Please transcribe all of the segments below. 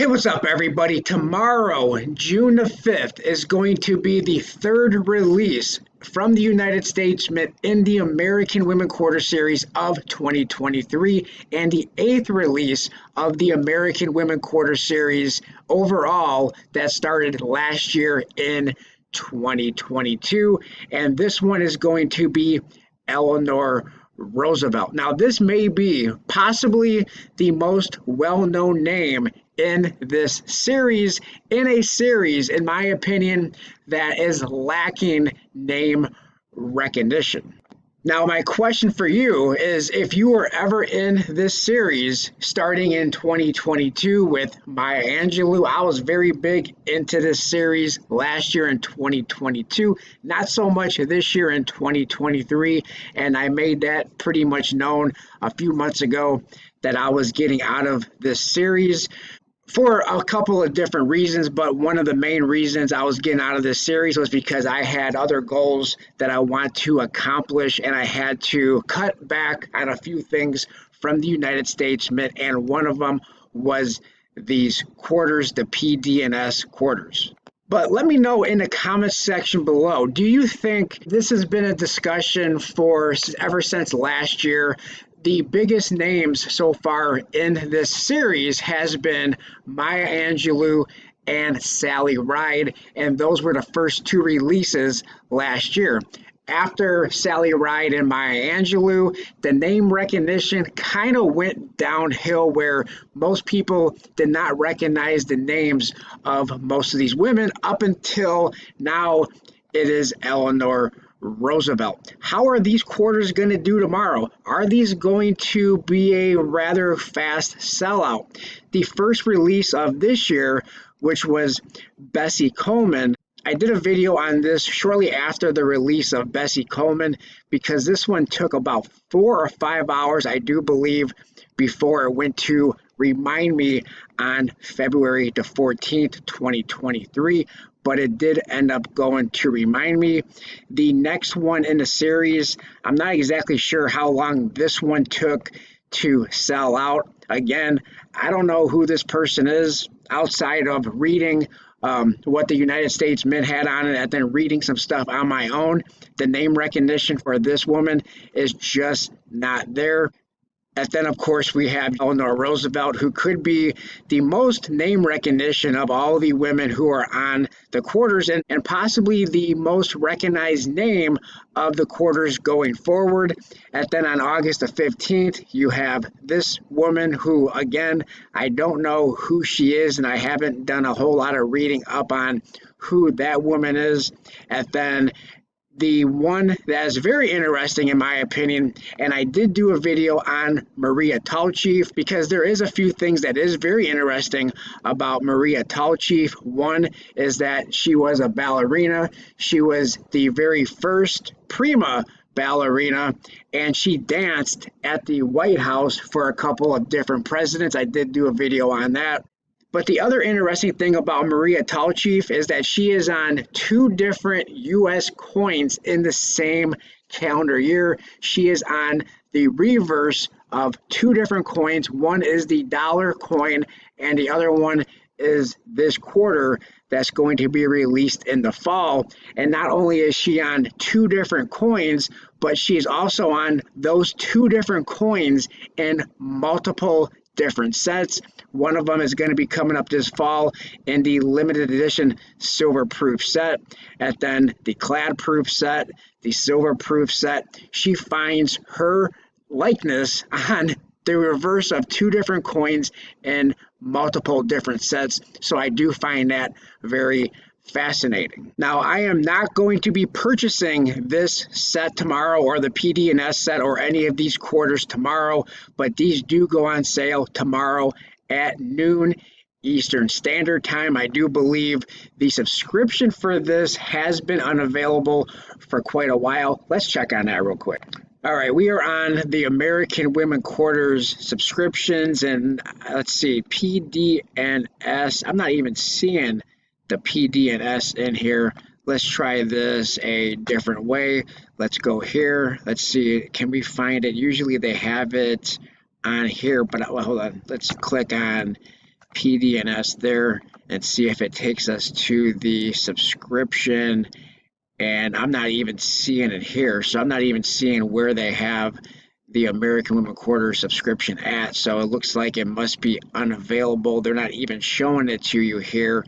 Hey, what's up, everybody? Tomorrow, June the 5th, is going to be the third release from the United States in the American Women Quarter Series of 2023 and the eighth release of the American Women Quarter Series overall that started last year in 2022. And this one is going to be Eleanor Roosevelt. Now, this may be possibly the most well-known name in this series, in my opinion, that is lacking name recognition. Now, my question for you is, if you were ever in this series starting in 2022 with Maya Angelou, I was very big into this series last year in 2022, not so much this year in 2023, and I made that pretty much known a few months ago that I was getting out of this series for a couple of different reasons, but one of the main reasons I was getting out of this series was because I had other goals that I want to accomplish, and I had to cut back on a few things from the United States Mint, and one of them was these quarters, the PD and S quarters. But let me know in the comments section below, do you think this has been a discussion for ever since last year? The biggest names so far in this series has been Maya Angelou and Sally Ride, and those were the first two releases last year. After Sally Ride and Maya Angelou, the name recognition kind of went downhill, where most people did not recognize the names of most of these women up until now. It is Eleanor Roosevelt. How are these quarters going to do tomorrow? Are these going to be a rather fast sellout? The first release of this year, which was Bessie Coleman, I did a video on this shortly after the release of Bessie Coleman, because this one took about 4 or 5 hours, I do believe, before it went to Remind Me on February the 14th, 2023. But it did end up going to Remind Me. The next one in the series, I'm not exactly sure how long this one took to sell out. Again, I don't know who this person is outside of reading what the United States Mint had on it, and then reading some stuff on my own. The name recognition for this woman is just not there. And then, of course, we have Eleanor Roosevelt, who could be the most name recognition of all the women who are on the quarters, and possibly the most recognized name of the quarters going forward. And then on August the 15th, you have this woman who, again, I don't know who she is, and I haven't done a whole lot of reading up on who that woman is. And then the one that is very interesting, in my opinion, and I did do a video on Maria Tallchief, because there is a few things that is very interesting about Maria Tallchief. One is that she was a ballerina. She was the very first prima ballerina, and she danced at the White House for a couple of different presidents. I did do a video on that. But the other interesting thing about Maria Tallchief is that she is on two different U.S. coins in the same calendar year. She is on the reverse of two different coins. One is the dollar coin, and the other one is this quarter that's going to be released in the fall. And not only is she on two different coins, but she's also on those two different coins in multiple different sets. One of them is going to be coming up this fall in the limited edition silver proof set, and then the clad proof set, the silver proof set. She finds her likeness on the reverse of two different coins in multiple different sets. So I do find that very fascinating. Now, I am not going to be purchasing this set tomorrow, or the PD and S set, or any of these quarters tomorrow, but these do go on sale tomorrow at noon Eastern Standard Time. I do believe the subscription for this has been unavailable for quite a while. Let's check on that real quick. All right, we are on the American Women Quarters subscriptions, and let's see, PD and S. I'm not even seeing the PD and S in here. Let's try this a different way. Let's go here. Let's see, can we find it? Usually they have it on here, but well, hold on. Let's click on PDNS there and see if it takes us to the subscription. And I'm not even seeing it here. So I'm not even seeing where they have the American Women Quarter subscription at. So it looks like it must be unavailable. They're not even showing it to you here.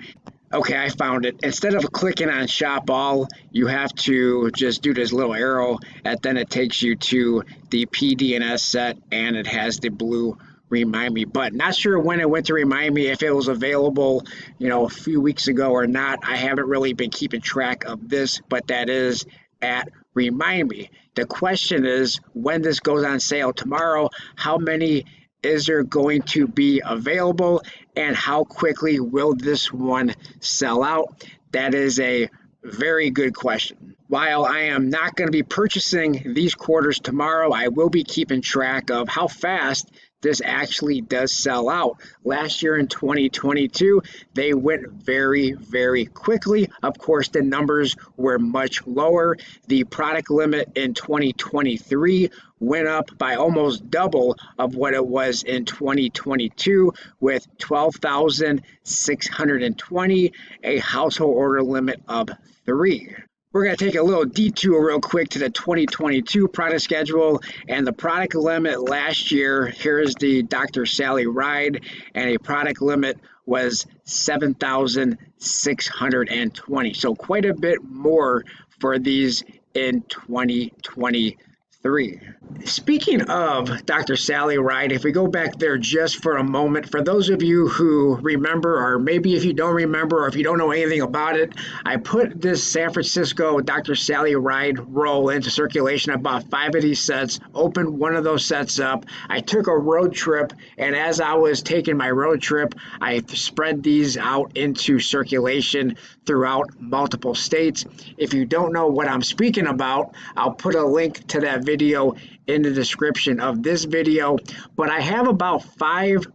Okay, I found it. Instead of clicking on shop all, you have to just do this little arrow, and then it takes you to the PDNS set, and it has the blue remind me button. Not sure when it went to remind me, if it was available, a few weeks ago or not. I haven't really been keeping track of this, but that is at remind me. The question is, when this goes on sale tomorrow, how many is there going to be available, and how quickly will this one sell out? That is a very good question. While I am not going to be purchasing these quarters tomorrow, I will be keeping track of how fast this actually does sell out. Last year in 2022, they went very, very quickly. Of course, the numbers were much lower. The product limit in 2023 went up by almost double of what it was in 2022, with 12,620, a household order limit of 3. We're going to take a little detour real quick to the 2022 product schedule and the product limit last year. Here is the Dr. Sally Ride, and a product limit was 7,620. So quite a bit more for these in 2023. Speaking of Dr. Sally Ride, if we go back there just for a moment, for those of you who remember, or maybe if you don't remember, or if you don't know anything about it, I put this San Francisco Dr. Sally Ride roll into circulation. I bought 5 of these sets, opened one of those sets up. I took a road trip, and as I was taking my road trip, I spread these out into circulation throughout multiple states. If you don't know what I'm speaking about, I'll put a link to that video in the description of this video. But I have about 5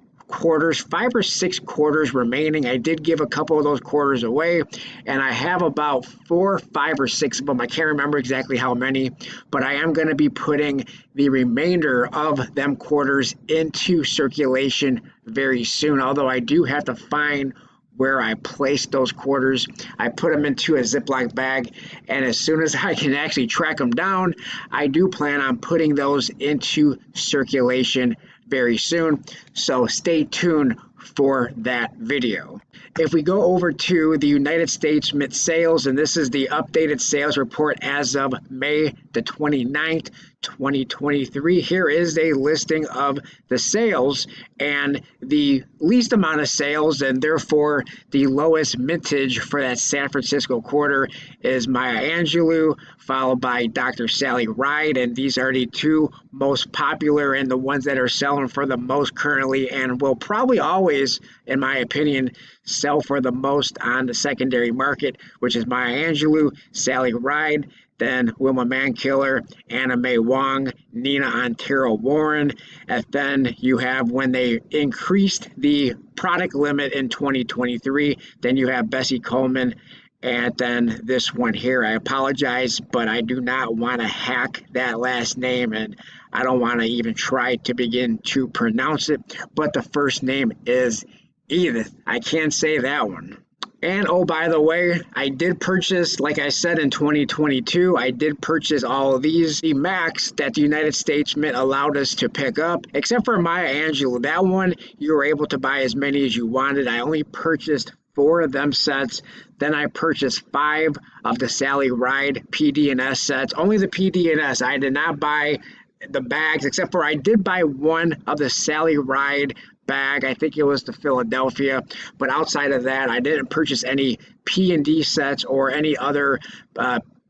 or 6 quarters remaining. I did give a couple of those quarters away, and I have about 4, 5, or 6 of them. I can't remember exactly how many, but I am going to be putting the remainder of them quarters into circulation very soon, although I do have to find where I placed those quarters. I put them into a Ziploc bag, and as soon as I can actually track them down, I do plan on putting those into circulation very soon. So stay tuned for that video. If we go over to the United States Mint sales, and this is the updated sales report as of May the 29th, 2023. Here is a listing of the sales, and the least amount of sales, and therefore the lowest mintage for that San Francisco quarter, is Maya Angelou, followed by Dr. Sally Ride, and these are the 2 most popular and the ones that are selling for the most currently, and will probably always, in my opinion, sell for the most on the secondary market, which is Maya Angelou, Sally Ride, then Wilma Mankiller, Anna Mae Wong, Nina Otero Warren. And then you have, when they increased the product limit in 2023, then you have Bessie Coleman, and then this one here. I apologize, but I do not want to hack that last name, and I don't want to even try to begin to pronounce it, but the first name is Edith. I can't say that one. And oh, by the way, I did purchase, like I said, in 2022, I did purchase all of these, the max that the United States Mint allowed us to pick up, except for Maya Angelou. That one, you were able to buy as many as you wanted. I only purchased 4 of them sets. Then I purchased 5 of the Sally Ride PD&S sets, only the PD&S. I did not buy the bags, except for I did buy 1 of the Sally Ride bag. I think it was the Philadelphia, but outside of that, I didn't purchase any P&D sets or any other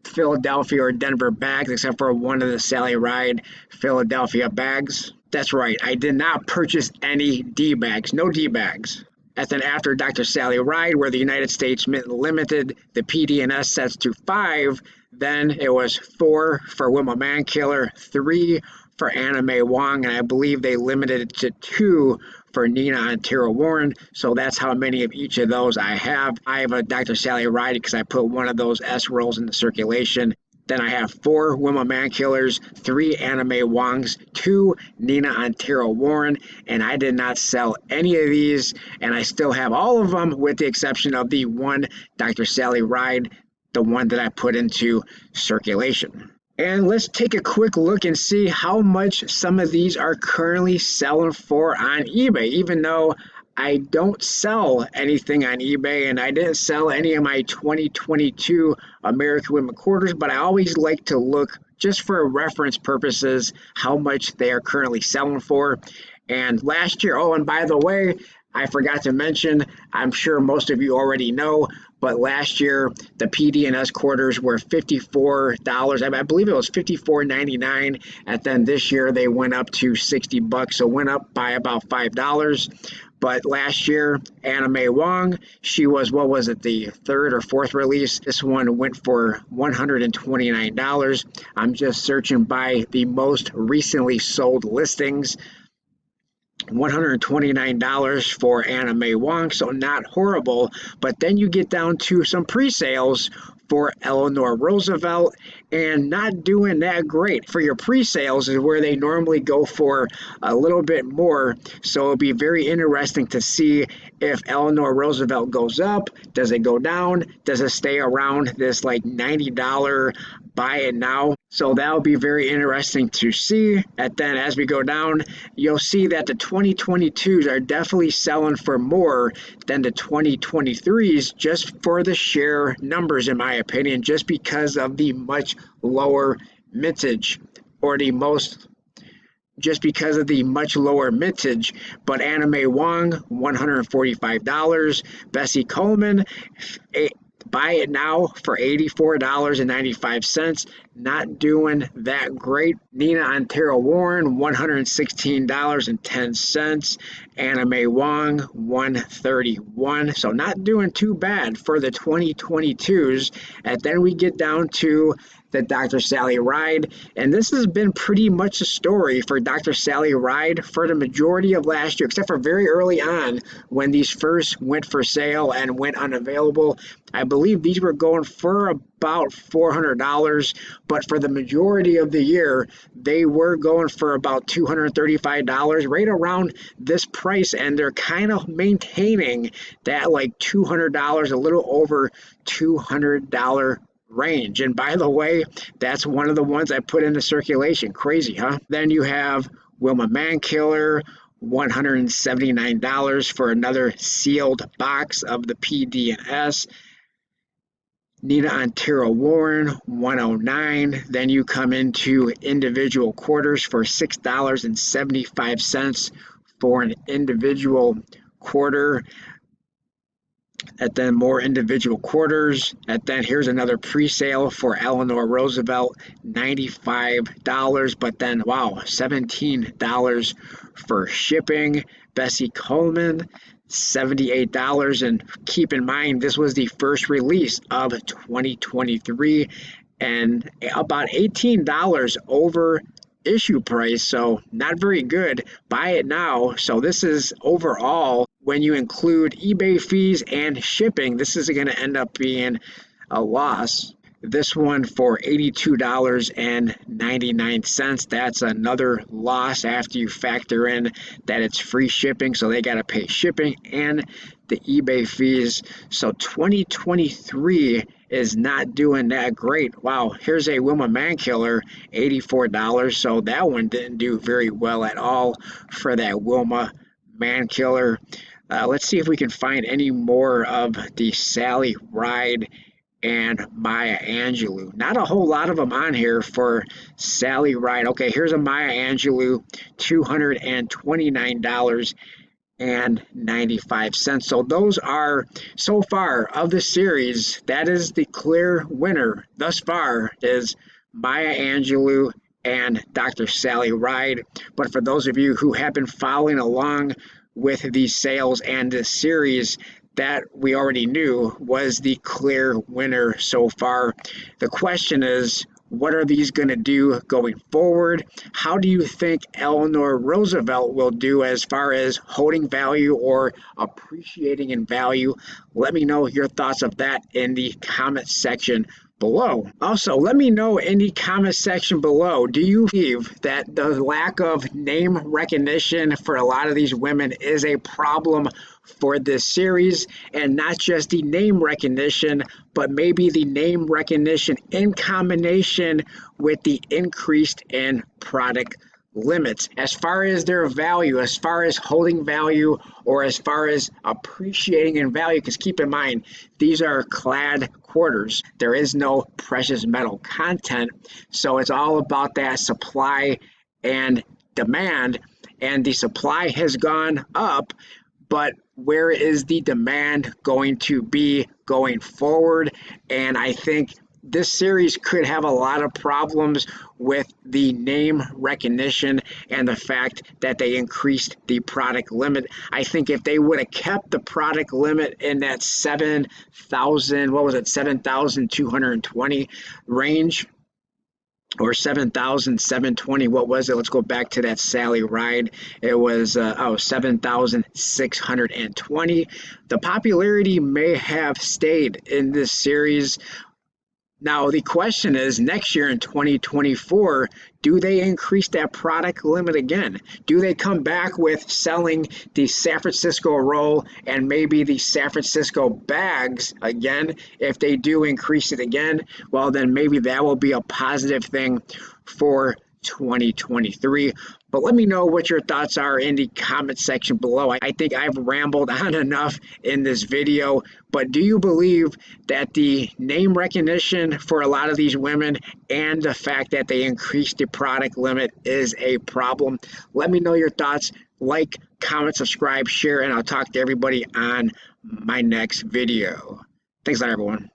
Philadelphia or Denver bags, except for 1 of the Sally Ride Philadelphia bags. That's right, I did not purchase any D bags, no D bags. And then after Dr. Sally Ride, where the United States Mint limited the PD&S sets to 5, then it was 4 for Wilma Mankiller, 3 for Anna Mae Wong, and I believe they limited it to 2 for Nina Otero Warren. So that's how many of each of those I have. I have a Dr. Sally Ride because I put 1 of those S rolls into circulation. Then I have 4 Wilma Mankillers, 3 Anna Mae Wongs, 2 Nina Otero Warren, and I did not sell any of these, and I still have all of them with the exception of the one Dr. Sally Ride, the one that I put into circulation. And let's take a quick look and see how much some of these are currently selling for on eBay, even though I don't sell anything on eBay and I didn't sell any of my 2022 American Women Quarters, but I always like to look just for reference purposes how much they are currently selling for. And last year, oh, and by the way, I forgot to mention, I'm sure most of you already know, but last year the PD&S quarters were $54. I believe it was $54.99, and then this year they went up to $60, so went up by about $5. But last year, Anna Mae Wong, she was, what was it, the 3rd or 4th release? This one went for $129. I'm just searching by the most recently sold listings. $129 for Anna Mae Wong, so not horrible. But then you get down to some pre-sales for Eleanor Roosevelt and not doing that great. For your pre-sales is where they normally go for a little bit more, so it'll be very interesting to see if Eleanor Roosevelt goes up, does it go down, does it stay around this like $90 buy it now. So that'll be very interesting to see. And then as we go down, you'll see that the 2022s are definitely selling for more than the 2023s just for the share numbers, in my opinion, just because of the much lower mintage or the most just because of the much lower mintage. But Anna Mae Wong, $145. Bessie Coleman, buy it now for $84.95. Not doing that great. Nina Otero Warren, $116.10. Anna Mae Wong, $131. So not doing too bad for the 2022s. And then we get down to the Dr. Sally Ride, and this has been pretty much a story for Dr. Sally Ride for the majority of last year, except for very early on when these first went for sale and went unavailable. I believe these were going for about $400, but for the majority of the year, they were going for about $235, right around this price, and they're kind of maintaining that like $200, a little over $200 range. And by the way, that's one of the ones I put into circulation. Crazy, huh? Then you have Wilma Mankiller, $179 for another sealed box of the PD&S. Nina Otero Warren, $109. Then you come into individual quarters for $6.75 for an individual quarter. And then more individual quarters. And then here's another pre-sale for Eleanor Roosevelt, $95. But then, wow, $17 for shipping. Bessie Coleman, $78. And keep in mind, this was the first release of 2023 and about $18 over issue price, so not very good. Buy it now. So this is overall, when you include eBay fees and shipping, this is going to end up being a loss. This one for $82.99. That's another loss after you factor in that it's free shipping, so they got to pay shipping and the eBay fees. So 2023 is not doing that great. Wow, here's a Wilma Mankiller, $84. So that one didn't do very well at all for that Wilma Mankiller. Let's see if we can find any more of the Sally Ride and Maya Angelou. Not a whole lot of them on here for Sally Ride. Okay, here's a Maya Angelou, $229.95. So those are, so far of the series, that is the clear winner thus far is Maya Angelou and Dr. Sally Ride. But for those of you who have been following along with these sales and this series, that we already knew was the clear winner so far. The question is, what are these going to do going forward? How do you think Eleanor Roosevelt will do as far as holding value or appreciating in value? Let me know your thoughts of that in the comment section below. Also, let me know in the comment section below, do you believe that the lack of name recognition for a lot of these women is a problem for this series? And not just the name recognition, but maybe the name recognition in combination with the increased in product limits as far as their value, as far as holding value, or as far as appreciating in value. Because keep in mind, these are clad quarters. There is no precious metal content. So it's all about that supply and demand. And the supply has gone up, but where is the demand going to be going forward? And I think this series could have a lot of problems with the name recognition and the fact that they increased the product limit. I think if they would have kept the product limit in that 7,000, what was it, 7,220 range, or 7,720, what was it? Let's go back to that Sally ride. It was 7,620. The popularity may have stayed in this series. Now, the question is, next year in 2024, do they increase that product limit again? Do they come back with selling the San Francisco roll and maybe the San Francisco bags again? If they do increase it again, well, then maybe that will be a positive thing for 2023. But let me know what your thoughts are in the comment section below. I think I've rambled on enough in this video, but do you believe that the name recognition for a lot of these women and the fact that they increased the product limit is a problem? Let me know your thoughts. Like, comment, subscribe, share, and I'll talk to everybody on my next video. Thanks a lot, everyone.